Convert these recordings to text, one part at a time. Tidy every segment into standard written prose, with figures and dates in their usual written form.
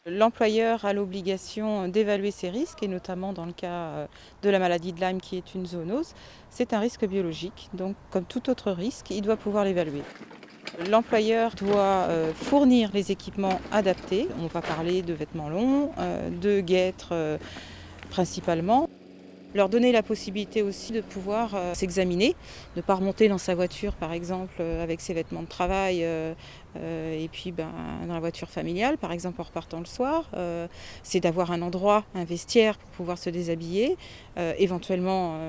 L'employeur a l'obligation d'évaluer ces risques, et notamment dans le cas de la maladie de Lyme qui est une zoonose. C'est un risque biologique, donc comme tout autre risque, il doit pouvoir l'évaluer. L'employeur doit fournir les équipements adaptés. On va parler de vêtements longs, de guêtres principalement. Leur donner la possibilité aussi de pouvoir s'examiner, ne pas remonter dans sa voiture par exemple avec ses vêtements de travail et puis dans la voiture familiale par exemple en repartant le soir. C'est d'avoir un endroit, un vestiaire pour pouvoir se déshabiller, éventuellement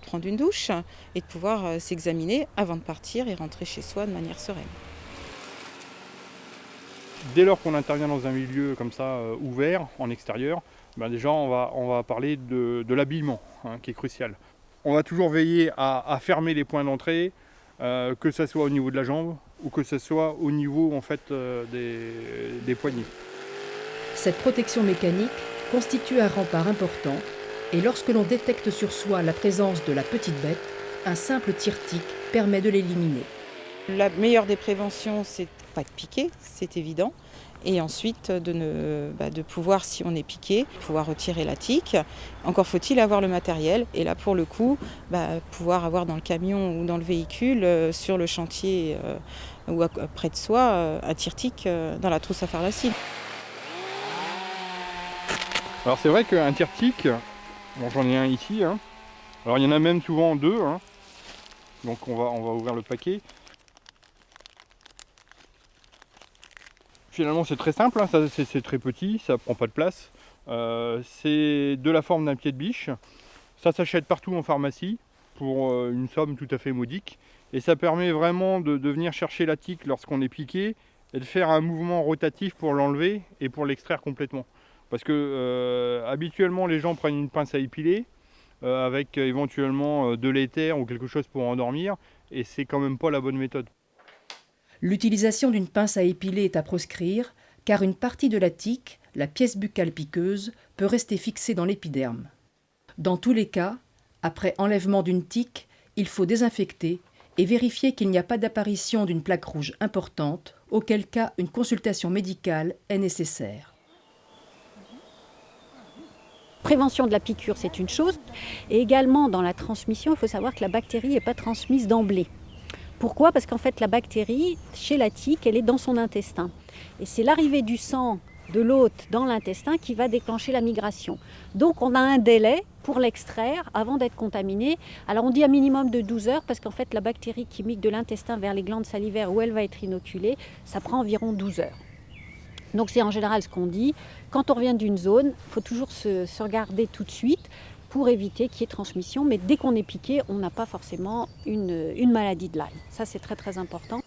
prendre une douche et de pouvoir s'examiner avant de partir et rentrer chez soi de manière sereine. Dès lors qu'on intervient dans un milieu comme ça ouvert, en extérieur, déjà on va parler de l'habillement, qui est crucial. On va toujours veiller à fermer les points d'entrée, que ce soit au niveau de la jambe ou que ce soit au niveau en fait, des poignets. Cette protection mécanique constitue un rempart important et lorsque l'on détecte sur soi la présence de la petite bête, un simple tire-tique permet de l'éliminer. La meilleure des préventions, c'est de ne pas être piqué, c'est évident. Et ensuite, de pouvoir, si on est piqué, pouvoir retirer la tique. Encore faut-il avoir le matériel. Et là, pour le coup, pouvoir avoir dans le camion ou dans le véhicule, sur le chantier ou près de soi, un tire-tique dans la trousse à pharmacie. Alors c'est vrai qu'un tire-tique, j'en ai un ici, alors il y en a même souvent deux, donc on va ouvrir le paquet. Finalement c'est très simple, c'est très petit, ça prend pas de place. C'est de la forme d'un pied de biche. Ça s'achète partout en pharmacie pour une somme tout à fait modique. Et ça permet vraiment de venir chercher la tique lorsqu'on est piqué et de faire un mouvement rotatif pour l'enlever et pour l'extraire complètement. Parce que habituellement les gens prennent une pince à épiler avec éventuellement de l'éther ou quelque chose pour endormir, et c'est quand même pas la bonne méthode. L'utilisation d'une pince à épiler est à proscrire car une partie de la tique, la pièce buccale piqueuse, peut rester fixée dans l'épiderme. Dans tous les cas, après enlèvement d'une tique, il faut désinfecter et vérifier qu'il n'y a pas d'apparition d'une plaque rouge importante, auquel cas une consultation médicale est nécessaire. Prévention de la piqûre, c'est une chose. Et également, dans la transmission, il faut savoir que la bactérie n'est pas transmise d'emblée. Pourquoi ? Parce qu'en fait, la bactérie, chez la tique, elle est dans son intestin. Et c'est l'arrivée du sang de l'hôte dans l'intestin qui va déclencher la migration. Donc, on a un délai pour l'extraire avant d'être contaminé. Alors, on dit un minimum de 12 heures parce qu'en fait, la bactérie qui migre de l'intestin vers les glandes salivaires où elle va être inoculée, ça prend environ 12 heures. Donc, c'est en général ce qu'on dit. Quand on revient d'une zone, il faut toujours se regarder tout de suite pour éviter qu'il y ait transmission. Mais dès qu'on est piqué, on n'a pas forcément une maladie de Lyme. Ça, c'est très très important.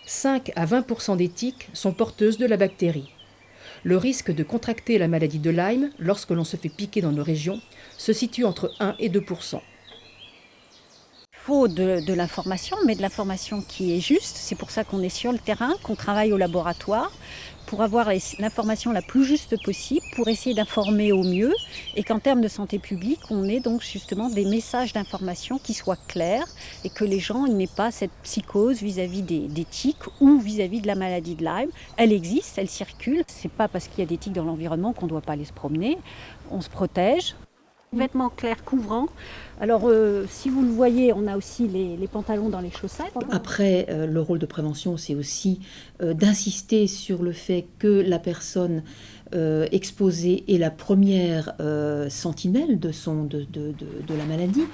5 à 20% des tiques sont porteuses de la bactérie. Le risque de contracter la maladie de Lyme lorsque l'on se fait piquer dans nos régions se situe entre 1 et 2%. Il faut de l'information, mais de l'information qui est juste. C'est pour ça qu'on est sur le terrain, qu'on travaille au laboratoire, pour avoir l'information la plus juste possible, pour essayer d'informer au mieux, et qu'en termes de santé publique, on ait donc justement des messages d'information qui soient clairs, et que les gens n'aient pas cette psychose vis-à-vis des tiques ou vis-à-vis de la maladie de Lyme. Elle existe, elle circule. C'est pas parce qu'il y a des tiques dans l'environnement qu'on ne doit pas aller se promener. On se protège. Vêtements clairs couvrants. Alors, si vous le voyez, on a aussi les pantalons dans les chaussettes. Après, le rôle de prévention, c'est aussi d'insister sur le fait que la personne exposée est la première sentinelle de la maladie.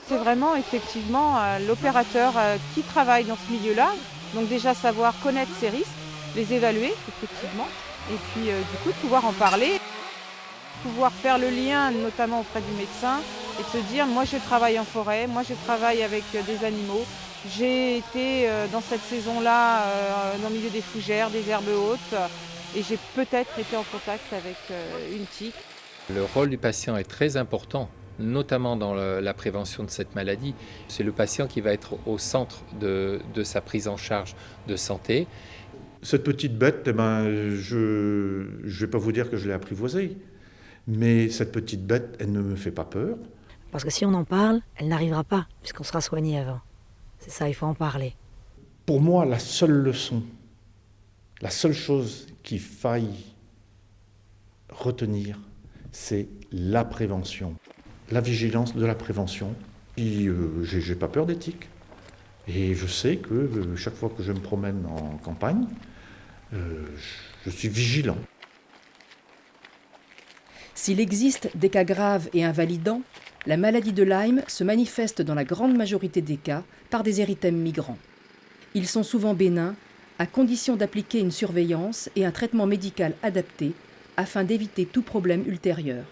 C'est vraiment effectivement l'opérateur qui travaille dans ce milieu-là. Donc déjà savoir connaître ses risques, les évaluer effectivement, et puis du coup de pouvoir en parler. Pouvoir faire le lien, notamment auprès du médecin, et de se dire, moi je travaille en forêt, moi je travaille avec des animaux, j'ai été dans cette saison-là dans le milieu des fougères, des herbes hautes, et j'ai peut-être été en contact avec une tique. Le rôle du patient est très important, notamment dans la prévention de cette maladie. C'est le patient qui va être au centre de sa prise en charge de santé. Cette petite bête, je ne vais pas vous dire que je l'ai apprivoisée. Mais cette petite bête, elle ne me fait pas peur. Parce que si on en parle, elle n'arrivera pas, puisqu'on sera soigné avant. C'est ça, il faut en parler. Pour moi, la seule leçon, la seule chose qu'il faille retenir, c'est la prévention. La vigilance de la prévention. Et j'ai pas peur des tiques. Et je sais que chaque fois que je me promène en campagne, je suis vigilant. S'il existe des cas graves et invalidants, la maladie de Lyme se manifeste dans la grande majorité des cas par des érythèmes migrants. Ils sont souvent bénins, à condition d'appliquer une surveillance et un traitement médical adapté afin d'éviter tout problème ultérieur.